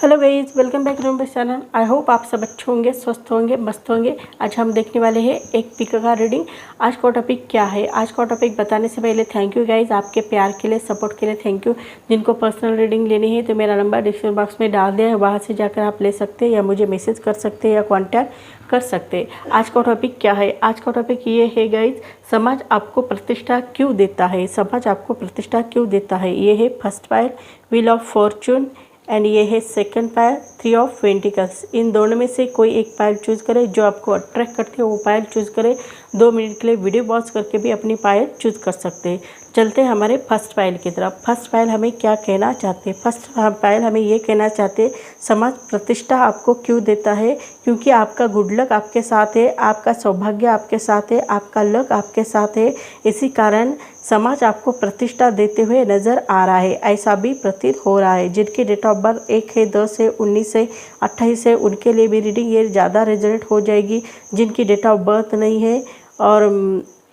Hello guys, welcome back to my channel. I hope आप सब अच्छे होंगे, स्वस्थ होंगे, मस्त होंगे। आज हम देखने वाले हैं एक पिक का रीडिंग। आज का टॉपिक क्या है? आज का टॉपिक बताने से पहले थैंक यू गाइज, आपके प्यार के लिए, सपोर्ट के लिए थैंक यू। जिनको पर्सनल रीडिंग लेनी है तो मेरा नंबर डिस्क्रिप्शन बॉक्स में डाल दिया है, वहाँ से जाकर आप ले सकते हैं या मुझे मैसेज कर सकते हैं या कॉन्टैक्ट कर सकते हैं। आज का टॉपिक क्या है? आज का टॉपिक ये है गाइज, समाज आपको प्रतिष्ठा क्यों देता है? समाज आपको प्रतिष्ठा क्यों देता है? ये है first pile, wheel of Fortune, and ये है सेकंड पायल, 3 ऑफ पेंटिकल्स। इन दोनों में से कोई एक पायल चूज़ करें, जो आपको अट्रैक्ट करती है वो पायल चूज़ करें। 2 मिनट के लिए वीडियो पॉज करके भी अपनी पायल चूज़ कर सकते हैं। चलते हैं हमारे फर्स्ट पायल की तरफ। फर्स्ट पायल हमें क्या कहना चाहते हैं? फर्स्ट पायल हमें ये कहना चाहते हैं, समाज प्रतिष्ठा आपको क्यों देता है? क्योंकि आपका गुड लक आपके साथ है, आपका सौभाग्य आपके साथ है, आपका लक आपके साथ है। इसी कारण समाज आपको प्रतिष्ठा देते हुए नज़र आ रहा है, ऐसा भी प्रतीत हो रहा है। जिनकी डेट ऑफ बर्थ 1 है, 10 है, 19 है, 28 है, उनके लिए भी रीडिंग ये ज़्यादा रेजोनेट हो जाएगी। जिनकी डेट ऑफ बर्थ नहीं है और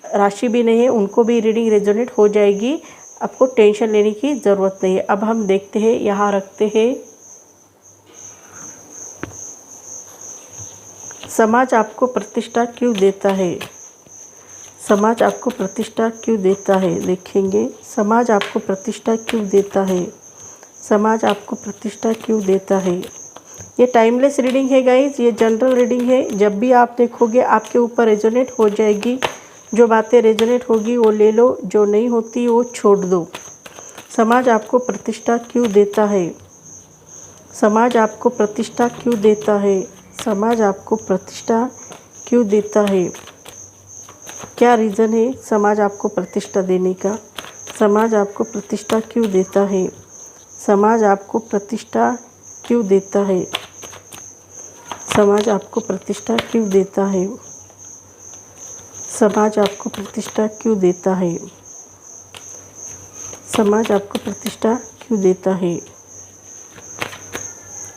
राशि भी नहीं है, उनको भी रीडिंग रेजोनेट हो जाएगी। आपको टेंशन लेने की ज़रूरत नहीं है। अब हम देखते हैं, यहाँ रखते हैं, समाज आपको प्रतिष्ठा क्यों देता है? समाज आपको प्रतिष्ठा क्यों देता है? देखेंगे समाज आपको प्रतिष्ठा क्यों देता है। समाज आपको प्रतिष्ठा क्यों देता है। ये टाइमलेस रीडिंग है गाइज, ये जनरल रीडिंग है। जब भी आप देखोगे आपके ऊपर रेजोनेट हो जाएगी। जो बातें रेजोनेट होगी वो ले लो, जो नहीं होती वो छोड़ दो। समाज आपको प्रतिष्ठा क्यों देता है? समाज आपको प्रतिष्ठा क्यों देता है? समाज आपको प्रतिष्ठा क्यों देता है? क्या रीज़न है समाज आपको प्रतिष्ठा देने का? समाज आपको प्रतिष्ठा क्यों देता है? समाज आपको प्रतिष्ठा क्यों देता है? समाज आपको प्रतिष्ठा क्यों देता है? समाज आपको प्रतिष्ठा क्यों देता है? समाज आपको प्रतिष्ठा क्यों देता है?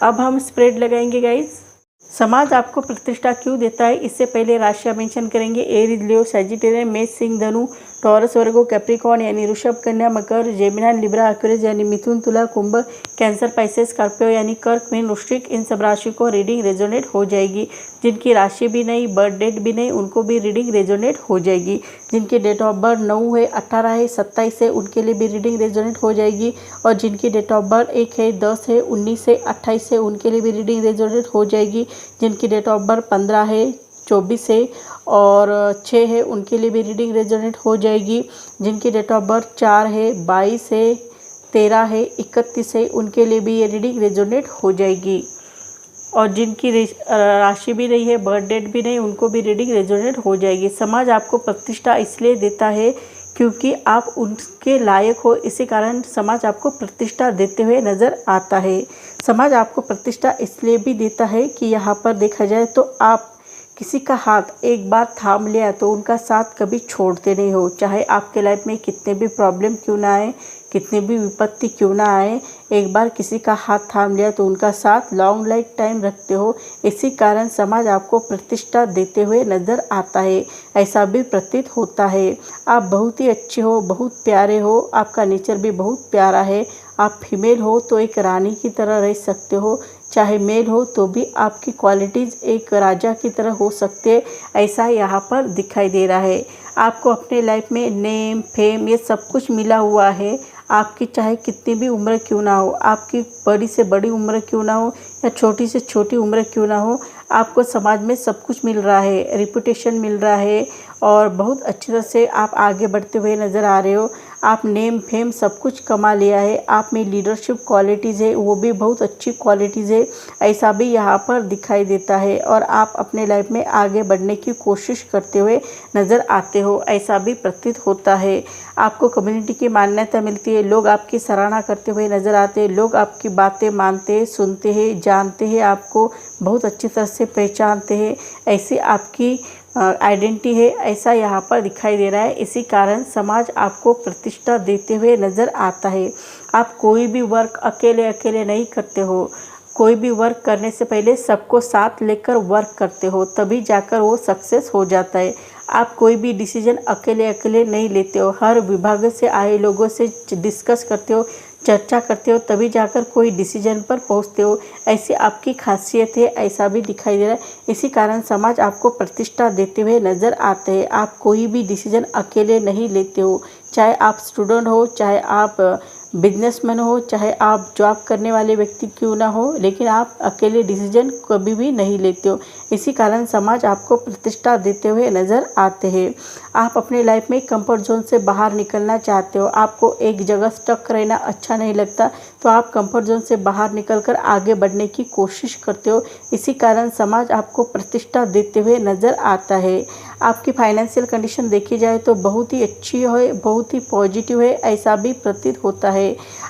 अब हम स्प्रेड लगाएंगे गाइज। समाज आपको प्रतिष्ठा क्यों देता है, इससे पहले राशियाँ मेंशन करेंगे। एरीज, लियो, सजिटेरियस, मेष, सिंह, धनु, टॉरस, वर्गो, कैप्रिकॉर्न यानी ऋषभ, कन्या, मकर, जेमिनी, लिब्रा, एक्वेरियस यानी मिथुन, तुला, कुंभ, कैंसर, पाइसेस, स्कॉर्पियो यानी कर्क, मीन, वृश्चिक, इन सब राशि को रीडिंग रेजोनेट हो जाएगी। जिनकी राशि भी नहीं, बर्थ डेट भी नहीं, उनको भी रीडिंग रेजोनेट हो जाएगी। जिनकी डेट ऑफ बर्थ 9 है, 18 है, 27 है, उनके लिए भी रीडिंग रेजोनेट हो जाएगी। और जिनकी डेट ऑफ बर्थ 1 है, 10 है, 19 है, 28 है, उनके लिए भी रीडिंग रेजोनेट हो जाएगी। जिनकी डेट ऑफ बर्थ 15 है, 24 है और 6 है, उनके लिए भी रीडिंग रेजोनेट हो जाएगी। जिनकी डेट ऑफ बर्थ 4 है, 22 है, 13 है, 31 है, उनके लिए भी ये रीडिंग रेजोनेट हो जाएगी। और जिनकी राशि भी नहीं है, बर्थ डेट भी नहीं, उनको भी रीडिंग रेजोनेट हो जाएगी। समाज आपको प्रतिष्ठा इसलिए देता है क्योंकि आप उनके लायक हो, इसी कारण समाज आपको प्रतिष्ठा देते हुए नज़र आता है। समाज आपको प्रतिष्ठा इसलिए भी देता है कि यहाँ पर देखा जाए तो आप किसी का हाथ एक बार थाम लिया तो उनका साथ कभी छोड़ते नहीं हो। चाहे आपके लाइफ में कितने भी प्रॉब्लम क्यों ना आए, कितने भी विपत्ति क्यों ना आए, एक बार किसी का हाथ थाम लिया तो उनका साथ लॉन्ग लाइफ टाइम रखते हो। इसी कारण समाज आपको प्रतिष्ठा देते हुए नज़र आता है, ऐसा भी प्रतीत होता है। आप बहुत ही अच्छे हो, बहुत प्यारे हो, आपका नेचर भी बहुत प्यारा है। आप फीमेल हो तो एक रानी की तरह रह सकते हो, चाहे मेल हो तो भी आपकी क्वालिटीज़ एक राजा की तरह हो सकते हैं, ऐसा यहाँ पर दिखाई दे रहा है। आपको अपने लाइफ में नेम, फेम ये सब कुछ मिला हुआ है। आपकी चाहे कितनी भी उम्र क्यों ना हो, आपकी बड़ी से बड़ी उम्र क्यों ना हो या छोटी से छोटी उम्र क्यों ना हो, आपको समाज में सब कुछ मिल रहा है, रिपुटेशन मिल रहा है और बहुत अच्छी तरह से आप आगे बढ़ते हुए नज़र आ रहे हो। आप नेम, फेम सब कुछ कमा लिया है। आप में लीडरशिप क्वालिटीज़ है, वो भी बहुत अच्छी क्वालिटीज़ है, ऐसा भी यहाँ पर दिखाई देता है। और आप अपने लाइफ में आगे बढ़ने की कोशिश करते हुए नज़र आते हो, ऐसा भी प्रतीत होता है। आपको कम्युनिटी की मान्यता मिलती है, लोग आपकी सराहना करते हुए नज़र आते हैं, लोग आपकी बातें मानते हैं, सुनते हैं, जानते हैं, आपको बहुत अच्छी तरह से पहचानते हैं, ऐसी आपकी आइडेंटिटी है, ऐसा यहाँ पर दिखाई दे रहा है। इसी कारण समाज आपको प्रतिष्ठा देते हुए नज़र आता है। आप कोई भी वर्क अकेले अकेले नहीं करते हो, कोई भी वर्क करने से पहले सबको साथ लेकर वर्क करते हो, तभी जाकर वो सक्सेस हो जाता है। आप कोई भी डिसीजन अकेले अकेले नहीं लेते हो, हर विभाग से आए लोगों से डिस्कस करते हो, चर्चा करते हो तभी जाकर कोई डिसीजन पर पहुंचते हो, ऐसी आपकी खासियत है, ऐसा भी दिखाई दे रहा है। इसी कारण समाज आपको प्रतिष्ठा देते हुए नज़र आते हैं। आप कोई भी डिसीजन अकेले नहीं लेते हो, चाहे आप स्टूडेंट हो, चाहे आप बिजनेसमैन हो, चाहे आप जॉब करने वाले व्यक्ति क्यों ना हो, लेकिन आप अकेले डिसीजन कभी भी नहीं लेते हो। इसी कारण समाज आपको प्रतिष्ठा देते हुए नज़र आते हैं। आप अपने लाइफ में कंफर्ट जोन से बाहर निकलना चाहते हो, आपको एक जगह स्टक रहना अच्छा नहीं लगता, तो आप कंफर्ट जोन से बाहर निकलकर आगे बढ़ने की कोशिश करते हो। इसी कारण समाज आपको प्रतिष्ठा देते हुए नज़र आता है। आपकी फाइनेंशियल कंडीशन देखी जाए तो बहुत ही अच्छी है, बहुत ही पॉजिटिव है, ऐसा भी प्रतीत होता है।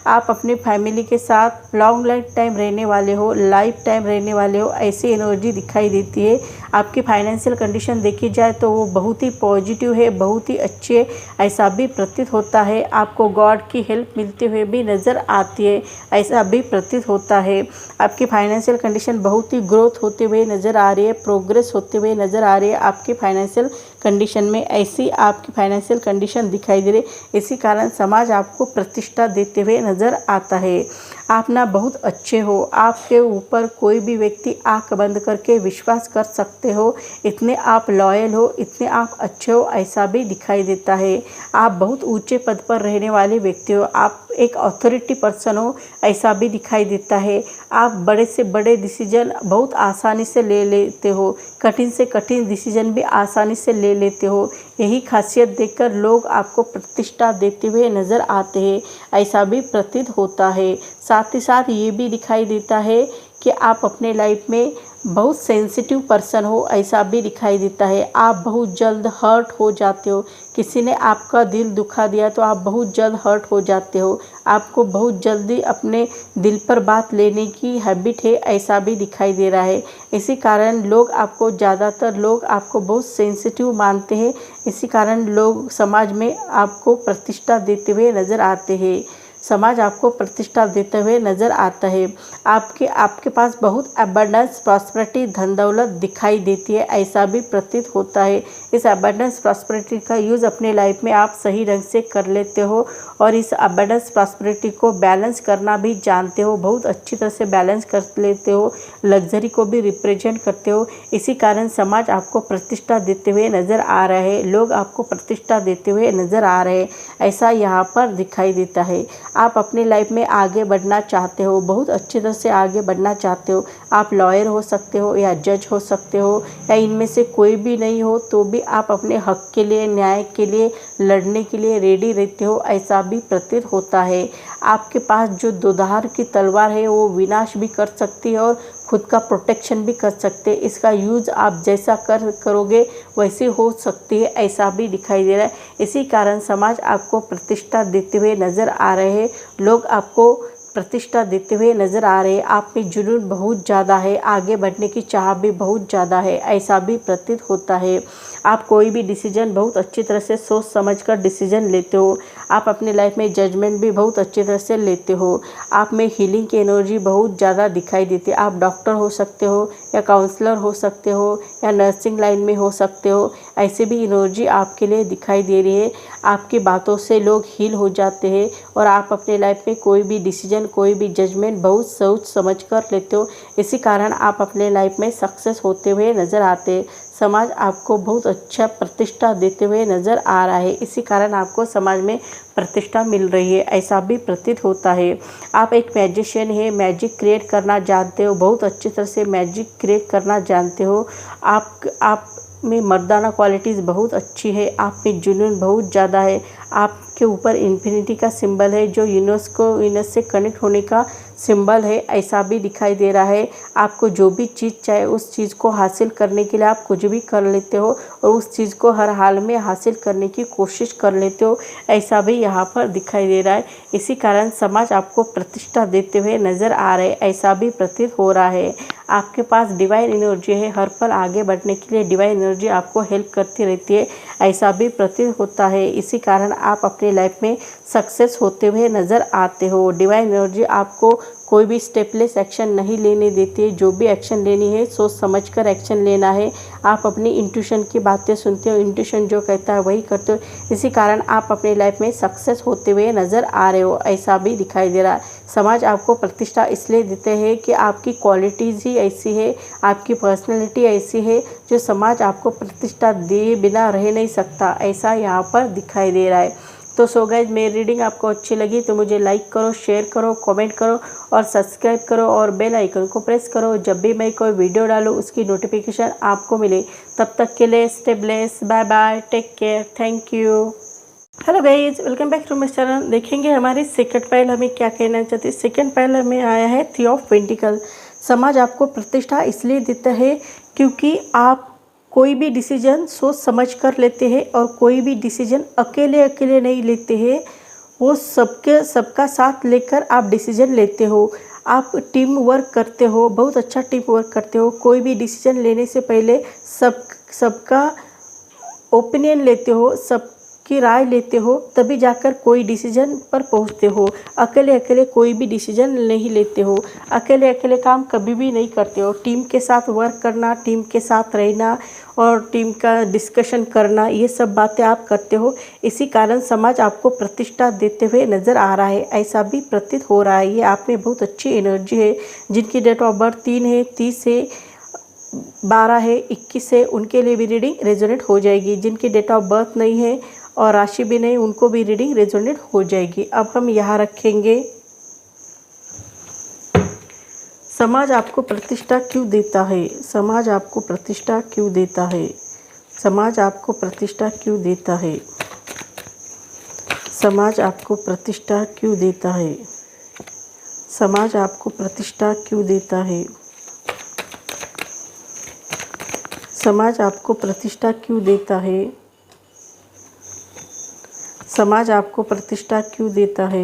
आप अपनी फैमिली के साथ लॉन्ग लाइफ टाइम रहने वाले हो, लाइफ टाइम रहने वाले हो, ऐसी एनर्जी दिखाई देती है। आपकी फाइनेंशियल कंडीशन देखी जाए तो वो बहुत ही पॉजिटिव है, बहुत ही अच्छी है, ऐसा भी प्रतीत होता है। आपको गॉड की हेल्प मिलते हुए भी नज़र आती है, ऐसा भी प्रतीत होता है। आपकी फाइनेंशियल कंडीशन बहुत ही ग्रोथ होते हुए नज़र आ रही है, प्रोग्रेस होते हुए नज़र आ रही है आपकी फाइनेंशियल कंडीशन में, ऐसी आपकी फाइनेंशियल कंडीशन दिखाई दे रही है। इसी कारण समाज आपको प्रतिष्ठा देते हुए नज़र आता है। आप ना बहुत अच्छे हो, आपके ऊपर कोई भी व्यक्ति आंख बंद करके विश्वास कर सकते हो, इतने आप लॉयल हो, इतने आप अच्छे हो, ऐसा भी दिखाई देता है। आप बहुत ऊंचे पद पर रहने वाले व्यक्ति हो, आप एक अथॉरिटी पर्सन हो, ऐसा भी दिखाई देता है। आप बड़े से बड़े डिसीजन बहुत आसानी से ले लेते हो, कठिन से कठिन डिसीजन भी आसानी से ले लेते हो। यही खासियत देखकर लोग आपको प्रतिष्ठा देते हुए नज़र आते हैं, ऐसा भी प्रतीत होता है। साथ ही साथ ये भी दिखाई देता है कि आप अपने लाइफ में बहुत सेंसिटिव पर्सन हो, ऐसा भी दिखाई देता है। आप बहुत जल्द हर्ट हो जाते हो, किसी ने आपका दिल दुखा दिया तो आप बहुत जल्द हर्ट हो जाते हो। आपको बहुत जल्दी अपने दिल पर बात लेने की हैबिट है, ऐसा भी दिखाई दे रहा है। इसी कारण ज़्यादातर लोग आपको बहुत सेंसिटिव मानते हैं। इसी कारण लोग समाज में आपको प्रतिष्ठा देते हुए नज़र आते हैं, समाज आपको प्रतिष्ठा देते हुए नज़र आता है। आपके पास बहुत अबंडेंस प्रॉस्पेरिटी धन दौलत दिखाई देती है, ऐसा भी प्रतीत होता है। इस अबंडेंस प्रॉस्पेरिटी का यूज़ अपने लाइफ में आप सही ढंग से कर लेते हो और इस अबंडेंस प्रॉस्पेरिटी को बैलेंस करना भी जानते हो, बहुत अच्छी तरह से बैलेंस कर लेते हो, लग्जरी को भी रिप्रेजेंट करते हो। इसी कारण समाज आपको प्रतिष्ठा देते हुए नज़र आ रहा है, लोग आपको प्रतिष्ठा देते हुए नज़र आ रहे हैं, ऐसा यहाँ पर दिखाई देता है। आप अपनी लाइफ में आगे बढ़ना चाहते हो, बहुत अच्छी तरह से आगे बढ़ना चाहते हो। आप लॉयर हो सकते हो या जज हो सकते हो या इनमें से कोई भी नहीं हो तो भी आप अपने हक के लिए, न्याय के लिए लड़ने के लिए रेडी रहते हो, ऐसा भी प्रतीत होता है। आपके पास जो दोधार की तलवार है वो विनाश भी कर सकती है और खुद का प्रोटेक्शन भी कर सकते हैं। इसका यूज़ आप जैसा करोगे वैसे हो सकती है, ऐसा भी दिखाई दे रहा है। इसी कारण समाज आपको प्रतिष्ठा देते हुए नज़र आ रहे हैं, लोग आपको प्रतिष्ठा देते हुए नज़र आ रहे हैं। आप में जुनून बहुत ज़्यादा है, आगे बढ़ने की चाह भी बहुत ज़्यादा है, ऐसा भी प्रतीत होता है। आप कोई भी डिसीजन बहुत अच्छी तरह से सोच समझकर डिसीजन लेते हो। आप अपने लाइफ में जजमेंट भी बहुत अच्छी तरह से लेते हो। आप में हीलिंग की एनर्जी बहुत ज़्यादा दिखाई देती है। आप डॉक्टर हो सकते हो या काउंसलर हो सकते हो या नर्सिंग लाइन में हो सकते हो, ऐसे भी एनर्जी आपके लिए दिखाई दे रही है। आपकी बातों से लोग हील हो जाते हैं और आप अपने लाइफ में कोई भी डिसीजन, कोई भी जजमेंट बहुत सोच समझ कर लेते हो। इसी कारण आप अपने लाइफ में सक्सेस होते हुए नज़र आते हैं। समाज आपको बहुत अच्छा प्रतिष्ठा देते हुए नज़र आ रहा है, इसी कारण आपको समाज में प्रतिष्ठा मिल रही है, ऐसा भी प्रतीत होता है। आप एक मैजिशियन है, मैजिक क्रिएट करना जानते हो, बहुत अच्छी तरह से मैजिक क्रिएट करना जानते हो। आप में मर्दाना क्वालिटीज़ बहुत अच्छी है, आप में जुनून बहुत ज़्यादा है। आपके ऊपर इन्फिनिटी का सिंबल है जो यूनिवर्स से कनेक्ट होने का सिंबल है, ऐसा भी दिखाई दे रहा है। आपको जो भी चीज़ चाहे उस चीज़ को हासिल करने के लिए आप कुछ भी कर लेते हो और उस चीज़ को हर हाल में हासिल करने की कोशिश कर लेते हो, ऐसा भी यहाँ पर दिखाई दे रहा है। इसी कारण समाज आपको प्रतिष्ठा देते हुए नज़र आ रहे, ऐसा भी प्रतीत हो रहा है। आपके पास डिवाइन एनर्जी है, हर पल आगे बढ़ने के लिए डिवाइन एनर्जी आपको हेल्प करती रहती है। ऐसा भी प्रतीत होता है। इसी कारण आप अपनी लाइफ में सक्सेस होते हुए नज़र आते हो। डिवाइन एनर्जी आपको कोई भी स्टेपलेस एक्शन नहीं लेने देती है। जो भी एक्शन लेनी है सोच समझकर एक्शन लेना है। आप अपनी इंट्यूशन की बातें सुनते हो, इंट्यूशन जो कहता है वही करते हो। इसी कारण आप अपनी लाइफ में सक्सेस होते हुए नज़र आ रहे हो, ऐसा भी दिखाई दे रहा है। समाज आपको प्रतिष्ठा इसलिए देते हैं कि आपकी क्वालिटीज़ ही ऐसी है, आपकी पर्सनैलिटी ऐसी है जो समाज आपको प्रतिष्ठा दिए बिना रह नहीं सकता, ऐसा यहाँ पर दिखाई दे रहा है। तो सो गाइस, मेरी रीडिंग आपको अच्छी लगी तो मुझे लाइक करो, शेयर करो, कमेंट करो और सब्सक्राइब करो और बेल आइकन को प्रेस करो। जब भी मैं कोई वीडियो डालूँ उसकी नोटिफिकेशन आपको मिले। तब तक के लिए stay bless, bye bye, take care, thank you. Hello guys, welcome back to my channel. देखेंगे हमारी सेकंड पाइल हमें क्या कहना चाहती है। सेकंड पाइल हमें आया है थ्री ऑफ पेंटिकल। समाज आपको प्रतिष्ठा इसलिए देता है क्योंकि आप कोई भी डिसीजन सोच समझ कर लेते हैं और कोई भी डिसीजन अकेले अकेले नहीं लेते हैं। वो सबका साथ लेकर आप डिसीजन लेते हो। आप टीम वर्क करते हो, बहुत अच्छा टीम वर्क करते हो। कोई भी डिसीजन लेने से पहले सबका ओपिनियन लेते हो, सबकी राय लेते हो, तभी जाकर कोई डिसीजन पर पहुंचते हो। अकेले अकेले कोई भी डिसीजन नहीं लेते हो, अकेले अकेले काम कभी भी नहीं करते हो। टीम के साथ वर्क करना, टीम के साथ रहना और टीम का डिस्कशन करना, ये सब बातें आप करते हो। इसी कारण समाज आपको प्रतिष्ठा देते हुए नज़र आ रहा है, ऐसा भी प्रतीत हो रहा है। ये आप में बहुत अच्छी एनर्जी है। जिनकी डेट ऑफ बर्थ 3 है, 30 है, 12 है, 21 है, उनके लिए भी रीडिंग रेजोनेट हो जाएगी। जिनकी डेट ऑफ बर्थ नहीं है और राशि भी नहीं, उनको भी रीडिंग रेजोनेट हो जाएगी। अब हम यहाँ रखेंगे समाज आपको प्रतिष्ठा क्यों देता है। समाज आपको प्रतिष्ठा क्यों देता है। समाज आपको प्रतिष्ठा क्यों देता है। समाज आपको प्रतिष्ठा क्यों देता है। समाज आपको प्रतिष्ठा क्यों देता है। समाज आपको प्रतिष्ठा क्यों देता है। समाज आपको प्रतिष्ठा क्यों देता है।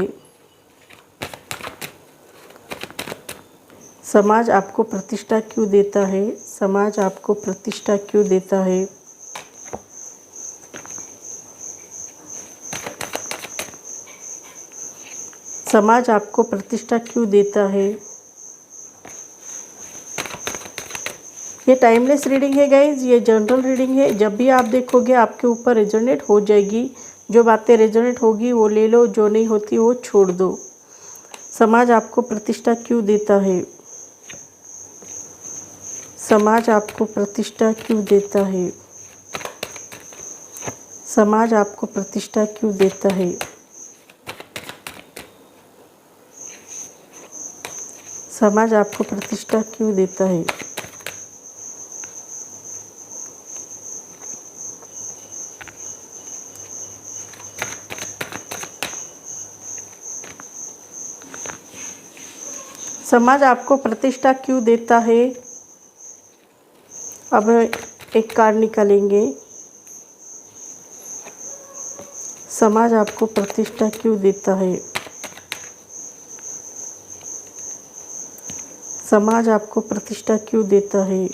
समाज आपको प्रतिष्ठा क्यों देता है। समाज आपको प्रतिष्ठा क्यों देता है। समाज आपको प्रतिष्ठा क्यों देता है। ये टाइमलेस रीडिंग है गाइज, ये जनरल रीडिंग है। जब भी आप देखोगे आपके ऊपर रेजोनेट हो जाएगी। जो बातें रेजोनेट होगी वो ले लो, जो नहीं होती वो छोड़ दो। समाज आपको प्रतिष्ठा क्यों देता है। समाज आपको प्रतिष्ठा क्यों देता है। समाज आपको प्रतिष्ठा क्यों देता है। समाज आपको प्रतिष्ठा क्यों देता है। समाज आपको प्रतिष्ठा क्यों देता है। अब एक कार्ड निकालेंगे। समाज आपको प्रतिष्ठा क्यों देता है। समाज आपको प्रतिष्ठा क्यों देता है।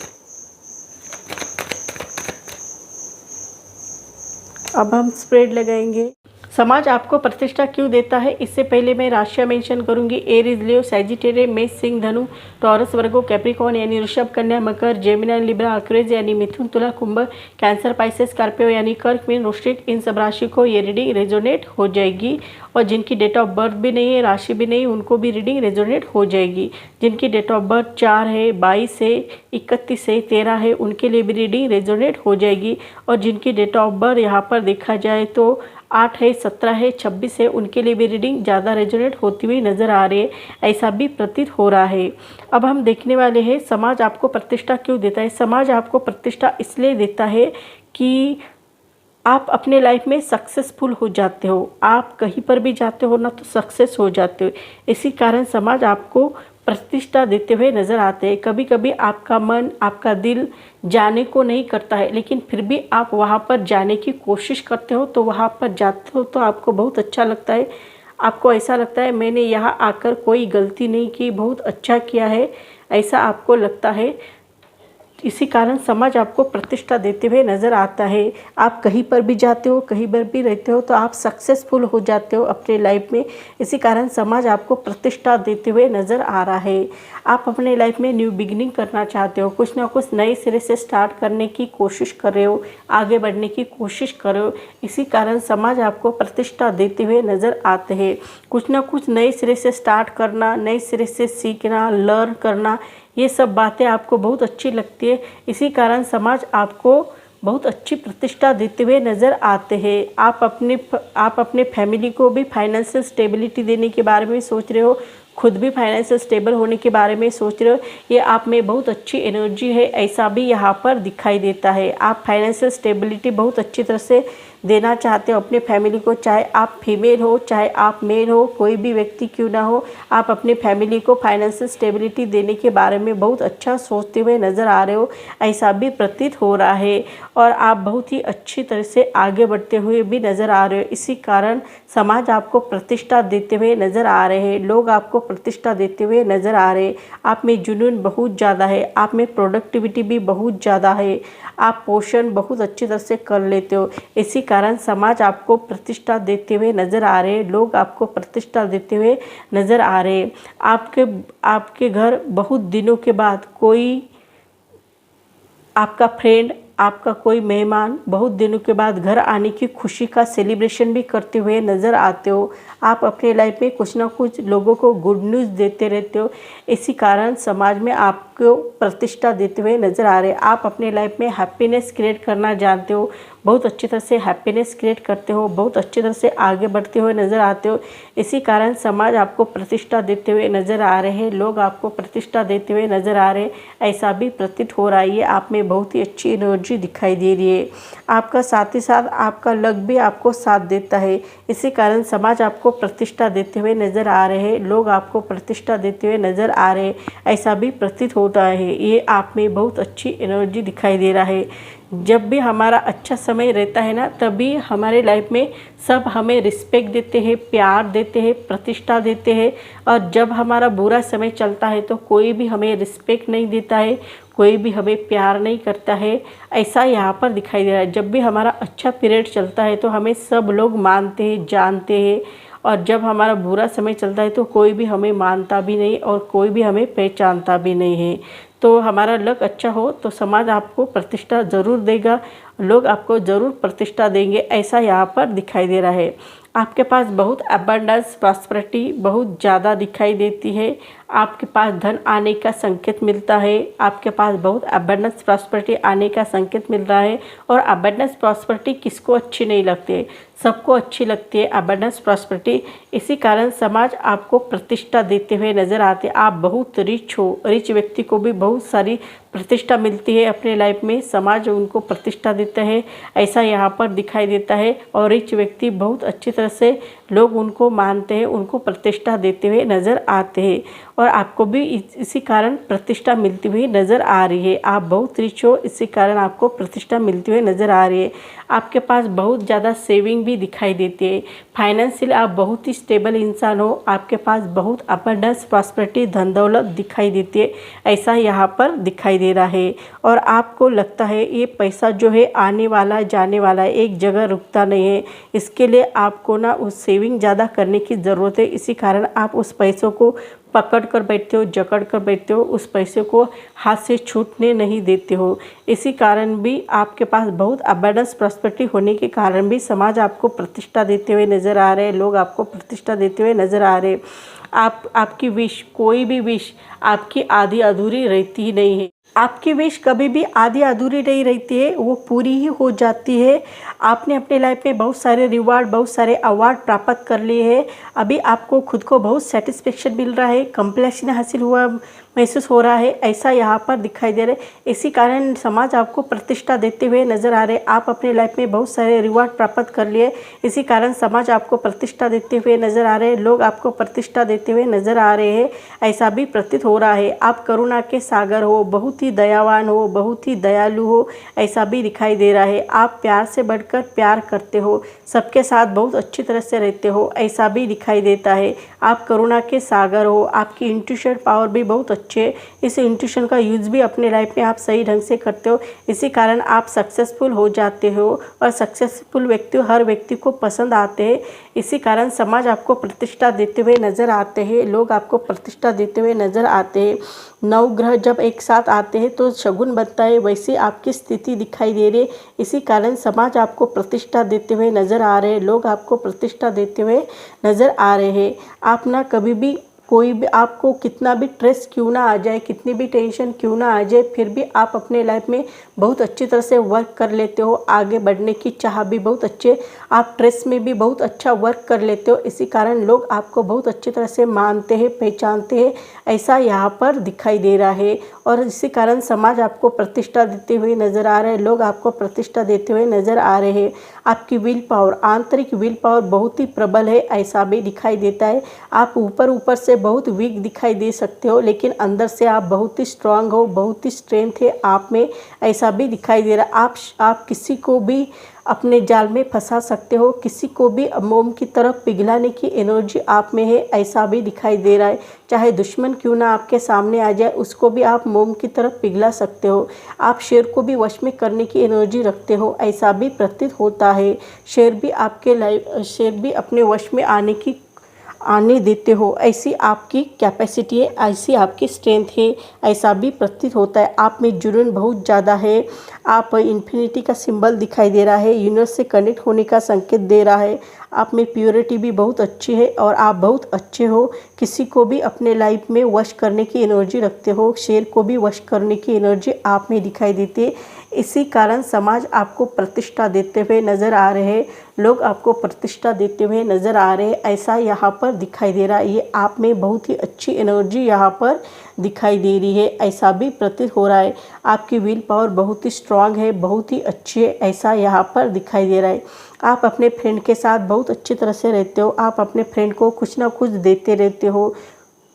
अब हम स्प्रेड लगाएंगे। समाज आपको प्रतिष्ठा क्यों देता है, इससे पहले मैं राशियाँ मेंशन करूंगी। एरीज, लियो, सैजिटेरियस, मेष, सिंह, धनु, टॉरस, वर्गो, कैप्रिकॉर्न यानी ऋषभ, कन्या, मकर, जेमिनी, लिब्रा, एक्वेरियस यानी मिथुन, तुला, कुंभ, कैंसर, पाइसेस, स्कॉर्पियो यानी कर्क, मीन, वृश्चिक, इन सब राशि को ये रीडिंग रेजोनेट हो जाएगी। और जिनकी डेट ऑफ बर्थ भी नहीं है, राशि भी नहीं, उनको भी रीडिंग रेजोनेट हो जाएगी। जिनकी डेट ऑफ बर्थ 4 है, 22 है, 31 है, 13 है, उनके लिए भी रीडिंग रेजोनेट हो जाएगी। और जिनकी डेट ऑफ बर्थ यहाँ पर देखा जाए तो 8 है, 17 है, 26 है, उनके लिए भी रीडिंग ज़्यादा रेजोनेट होती हुई नज़र आ रही है, ऐसा भी प्रतीत हो रहा है। अब हम देखने वाले हैं समाज आपको प्रतिष्ठा क्यों देता है। समाज आपको प्रतिष्ठा इसलिए देता है कि आप अपने लाइफ में सक्सेसफुल हो जाते हो। आप कहीं पर भी जाते हो ना तो सक्सेस हो जाते हो। इसी कारण समाज आपको प्रतिष्ठा देते हुए नज़र आते हैं। कभी कभी आपका मन, आपका दिल जाने को नहीं करता है, लेकिन फिर भी आप वहाँ पर जाने की कोशिश करते हो। तो वहाँ पर जाते हो तो आपको बहुत अच्छा लगता है। आपको ऐसा लगता है मैंने यहाँ आकर कोई गलती नहीं की, बहुत अच्छा किया है, ऐसा आपको लगता है। इसी कारण समाज आपको प्रतिष्ठा देते हुए नज़र आता है। आप कहीं पर भी जाते हो, कहीं पर भी रहते हो तो आप सक्सेसफुल हो जाते हो अपने लाइफ में। इसी कारण समाज आपको प्रतिष्ठा देते हुए नज़र आ रहा है। आप अपने लाइफ में न्यू बिगिनिंग करना चाहते हो, कुछ ना कुछ नए सिरे से स्टार्ट करने की कोशिश कर रहे हो, आगे बढ़ने की कोशिश कर रहे हो। इसी कारण समाज आपको प्रतिष्ठा देते हुए नज़र आते हैं। कुछ ना कुछ नए सिरे से स्टार्ट करना, नए सिरे से सीखना, लर्न करना, ये सब बातें आपको बहुत अच्छी लगती है। इसी कारण समाज आपको बहुत अच्छी प्रतिष्ठा देते हुए नज़र आते हैं। आप अपने फैमिली को भी फाइनेंशियल स्टेबिलिटी देने के बारे में सोच रहे हो, खुद भी फाइनेंशियल स्टेबल होने के बारे में सोच रहे हो। ये आप में बहुत अच्छी एनर्जी है, ऐसा भी यहाँ पर दिखाई देता है। आप फाइनेंशियल स्टेबिलिटी बहुत अच्छी तरह से देना चाहते हो अपने फैमिली को, चाहे आप फीमेल हो चाहे आप मेल हो, कोई भी व्यक्ति क्यों ना हो, आप अपने फैमिली को फाइनेंशियल स्टेबिलिटी देने के बारे में बहुत अच्छा सोचते हुए नज़र आ रहे हो, ऐसा भी प्रतीत हो रहा है। और आप बहुत ही अच्छी तरह से आगे बढ़ते हुए भी नज़र आ रहे हो। इसी कारण समाज आपको प्रतिष्ठा देते हुए नज़र आ रहे हैं, लोग आपको प्रतिष्ठा देते हुए नज़र आ रहे हैं। आप में जुनून बहुत ज़्यादा है, आप में प्रोडक्टिविटी भी बहुत ज़्यादा है, आप पोषण बहुत अच्छी तरह से कर लेते हो। इसी कारण समाज आपको प्रतिष्ठा देते हुए नज़र आ रहे हैं, लोग आपको प्रतिष्ठा देते हुए नज़र आ रहे हैं। आपके घर बहुत दिनों के बाद कोई आपका फ्रेंड, आपका कोई मेहमान बहुत दिनों के बाद घर आने की खुशी का सेलिब्रेशन भी करते हुए नज़र आते हो। आप अपने लाइफ में कुछ ना कुछ लोगों को गुड न्यूज़ देते रहते हो। इसी कारण समाज में आपको प्रतिष्ठा देते हुए नज़र आ रहे हैं। आप अपने लाइफ में हैप्पीनेस क्रिएट करना जानते हो, बहुत अच्छी तरह से हैप्पीनेस क्रिएट करते हो, बहुत अच्छी तरह से आगे बढ़ते हुए नज़र आते हो। इसी कारण समाज आपको प्रतिष्ठा देते हुए नज़र आ रहे हैं, लोग आपको प्रतिष्ठा देते हुए नज़र आ रहे हैं, ऐसा भी प्रतीत हो रहा है। आप में बहुत ही अच्छी एनर्जी दिखाई दे रही है। आपका साथ ही साथ आपका लक भी आपको साथ देता है। इसी कारण समाज आपको प्रतिष्ठा देते हुए नज़र आ रहे हैं, लोग आपको प्रतिष्ठा देते हुए नज़र आ रहे हैं, ऐसा भी प्रतीत होता है। ये आप में बहुत अच्छी एनर्जी दिखाई दे रहा है। जब भी हमारा अच्छा समय रहता है ना, तभी हमारे लाइफ में सब हमें रिस्पेक्ट देते हैं, प्यार देते हैं, प्रतिष्ठा देते हैं। और जब हमारा बुरा समय चलता है तो कोई भी हमें रिस्पेक्ट नहीं देता है, कोई भी हमें प्यार नहीं करता है, ऐसा यहाँ पर दिखाई दे रहा है। जब भी हमारा अच्छा पीरियड चलता है तो हमें सब लोग मानते हैं, जानते हैं। और जब हमारा बुरा समय चलता है तो कोई भी हमें मानता भी नहीं और कोई भी हमें पहचानता भी नहीं है। तो हमारा लक अच्छा हो तो समाज आपको प्रतिष्ठा ज़रूर देगा, लोग आपको ज़रूर प्रतिष्ठा देंगे, ऐसा यहाँ पर दिखाई दे रहा है। आपके पास बहुत अबंडेंस प्रॉस्पेरिटी बहुत ज़्यादा दिखाई देती है। आपके पास धन आने का संकेत मिलता है, आपके पास बहुत अबंडेंस प्रॉस्पेरिटी आने का संकेत मिल रहा है। और अबंडेंस प्रॉस्पेरिटी किसको अच्छी नहीं लगती है, सबको अच्छी लगती है अबंडेंस प्रॉस्पेरिटी। इसी कारण समाज आपको प्रतिष्ठा देते हुए नज़र आते हैं। आप बहुत रिच हो, रिच व्यक्ति को भी बहुत सारी प्रतिष्ठा मिलती है अपने लाइफ में, समाज उनको प्रतिष्ठा देता है, ऐसा यहाँ पर दिखाई देता है। और रिच व्यक्ति बहुत अच्छी तरह से लोग उनको मानते हैं, उनको प्रतिष्ठा देते हुए नज़र आते हैं। और आपको भी इसी कारण प्रतिष्ठा मिलती हुई नज़र आ रही है। आप बहुत रिच हो, इसी कारण आपको प्रतिष्ठा मिलती हुई नज़र आ रही है। आपके पास बहुत ज़्यादा सेविंग भी दिखाई देती है। फाइनेंशियल आप बहुत ही स्टेबल इंसान हो, आपके पास बहुत अबंडेंस प्रॉस्पेरिटी धन दौलत दिखाई देती है, ऐसा यहाँ पर दिखाई दे रहा है। और आपको लगता है ये पैसा जो है आने वाला जाने वाला है, एक जगह रुकता नहीं है। इसके लिए आपको ना उस सेविंग ज़्यादा करने की ज़रूरत है। इसी कारण आप उस पैसों को पकड़ कर बैठते हो, जकड़ कर बैठते हो, उस पैसे को हाथ से छूटने नहीं देते हो। इसी कारण भी आपके पास बहुत अबंडेंस प्रॉस्पेरिटी होने के कारण भी समाज आपको प्रतिष्ठा देते हुए नज़र आ रहे हैं, लोग आपको प्रतिष्ठा देते हुए नज़र आ रहे हैं। आपकी विश, कोई भी विश आपकी आधी अधूरी रहती ही नहीं है। आपकी विश कभी भी आधी अधूरी नहीं रहती है, वो पूरी ही हो जाती है। आपने अपने लाइफ में बहुत सारे रिवार्ड, बहुत सारे अवार्ड प्राप्त कर लिए हैं। अभी आपको खुद को बहुत सेटिस्फेक्शन मिल रहा है, कंप्लीशन हासिल हुआ महसूस हो रहा है, ऐसा यहाँ पर दिखाई दे रहा है। इसी कारण समाज आपको प्रतिष्ठा देते हुए नज़र आ रहे हैं। आप अपने लाइफ में बहुत सारे रिवार्ड प्राप्त कर लिए, इसी कारण समाज आपको प्रतिष्ठा देते हुए नज़र आ रहे हैं, लोग आपको प्रतिष्ठा देते हुए नज़र आ रहे हैं, ऐसा भी प्रतीत हो रहा है। आप करुणा के सागर हो, बहुत ही दयावान हो, बहुत ही दयालु हो, ऐसा भी दिखाई दे रहा है। आप प्यार से बढ़कर प्यार करते हो, सबके साथ बहुत अच्छी तरह से रहते हो, ऐसा भी दिखाई देता है। आप करुणा के सागर हो, आपकी इंट्यूशन पावर भी बहुत अच्छे हैं। इस इंट्यूशन का यूज़ भी अपने लाइफ में आप सही ढंग से करते हो, इसी कारण आप सक्सेसफुल हो जाते हो और सक्सेसफुल व्यक्ति हर व्यक्ति को पसंद आते हैं। इसी कारण समाज आपको प्रतिष्ठा देते हुए नज़र आते हैं, लोग आपको प्रतिष्ठा देते हुए नज़र आते हैं। नवग्रह जब एक साथ आते हैं तो शगुन बनता है, वैसे आपकी स्थिति दिखाई दे रही है। इसी कारण समाज आपको प्रतिष्ठा देते हुए नज़र आ रहे हैं, लोग आपको प्रतिष्ठा देते हुए नज़र आ रहे हैं। आप ना कभी भी कोई भी आपको कितना भी स्ट्रेस क्यों ना आ जाए, कितनी भी टेंशन क्यों ना आ जाए, फिर भी आप अपने लाइफ में बहुत अच्छी तरह से वर्क कर लेते हो। आगे बढ़ने की चाह भी बहुत अच्छे, आप स्ट्रेस में भी बहुत अच्छा वर्क कर लेते हो। इसी कारण लोग आपको बहुत अच्छी तरह से मानते हैं, पहचानते हैं, ऐसा यहाँ पर दिखाई दे रहा है। और इसी कारण समाज आपको प्रतिष्ठा देते हुए नज़र आ रहे हैं, लोग आपको प्रतिष्ठा देते हुए नज़र आ रहे हैं। आपकी विल पावर, आंतरिक विल पावर बहुत ही प्रबल है, ऐसा भी दिखाई देता है। आप ऊपर से बहुत वीक दिखाई दे सकते हो, लेकिन अंदर से आप बहुत ही स्ट्रांग हो, बहुत ही स्ट्रेंथ है आप में, ऐसा भी दिखाई दे रहा है। आप किसी को भी अपने जाल में फंसा सकते हो, किसी को भी मोम की तरफ पिघलाने की एनर्जी आप में है, ऐसा भी दिखाई दे रहा है। चाहे दुश्मन क्यों ना आपके सामने आ जाए, उसको भी आप मोम की तरफ पिघला सकते हो। आप शेर को भी वश में करने की एनर्जी रखते हो, ऐसा भी प्रतीत होता है। शेर भी अपने वश में आने देते हो, ऐसी आपकी कैपेसिटी है, ऐसी आपकी स्ट्रेंथ है, ऐसा भी प्रतीत होता है। आप में जुनून बहुत ज़्यादा है। आप इन्फिनिटी का सिंबल दिखाई दे रहा है, यूनिवर्स से कनेक्ट होने का संकेत दे रहा है। आप में प्योरिटी भी बहुत अच्छी है और आप बहुत अच्छे हो। किसी को भी अपने लाइफ में वश करने की एनर्जी रखते हो, शेर को भी वश करने की एनर्जी आप में दिखाई देती है। इसी कारण समाज आपको प्रतिष्ठा देते हुए नज़र आ रहे हैं, लोग आपको प्रतिष्ठा देते हुए नज़र आ रहे हैं, ऐसा यहाँ पर दिखाई दे रहा है। ये आप में बहुत ही अच्छी एनर्जी यहाँ पर दिखाई दे रही है, ऐसा भी प्रतीत हो रहा है। आपकी विल पावर बहुत ही स्ट्रांग है, बहुत ही अच्छी है, ऐसा यहाँ पर दिखाई दे रहा है। आप अपने फ्रेंड के साथ बहुत अच्छी तरह से रहते हो, आप अपने फ्रेंड को कुछ ना कुछ देते रहते हो,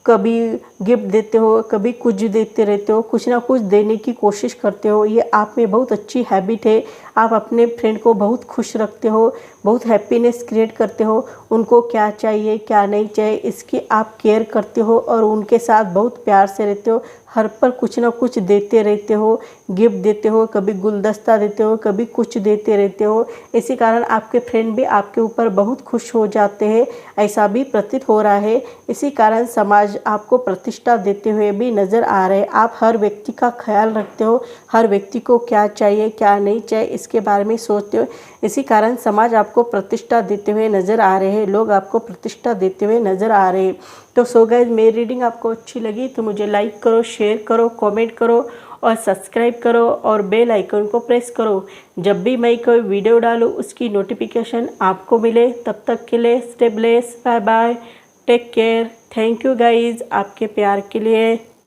कभी गिफ्ट देते हो, कभी कुछ देते रहते हो, कुछ ना कुछ देने की कोशिश करते हो। ये आप में बहुत अच्छी हैबिट है। आप अपने फ्रेंड को बहुत खुश रखते हो, बहुत हैप्पीनेस क्रिएट करते हो। उनको क्या चाहिए क्या नहीं चाहिए इसकी आप केयर करते हो और उनके साथ बहुत प्यार से रहते हो। हर पर कुछ ना कुछ देते रहते हो, गिफ्ट देते हो, कभी गुलदस्ता देते हो, कभी कुछ देते रहते हो। इसी कारण आपके फ्रेंड भी आपके ऊपर बहुत खुश हो जाते हैं, ऐसा भी प्रतीत हो रहा है। इसी कारण समाज आपको प्रतिष्ठा देते हुए भी नज़र आ रहे हैं। आप हर व्यक्ति का ख्याल रखते हो, हर व्यक्ति को क्या चाहिए क्या नहीं चाहिए इसके बारे में सोचते हो। इसी कारण समाज आपको प्रतिष्ठा देते हुए नज़र आ रहे हैं, लोग आपको प्रतिष्ठा देते हुए नज़र आ रहे हैं। तो सो गाइस, मेरी रीडिंग आपको अच्छी लगी तो मुझे लाइक करो, शेयर करो, कमेंट करो और सब्सक्राइब करो और बेल आइकन को प्रेस करो। जब भी मैं कोई वीडियो डालूँ उसकी नोटिफिकेशन आपको मिले। तब तक के लिए stay blessed, bye bye, take care. Thank you guys आपके प्यार के लिए।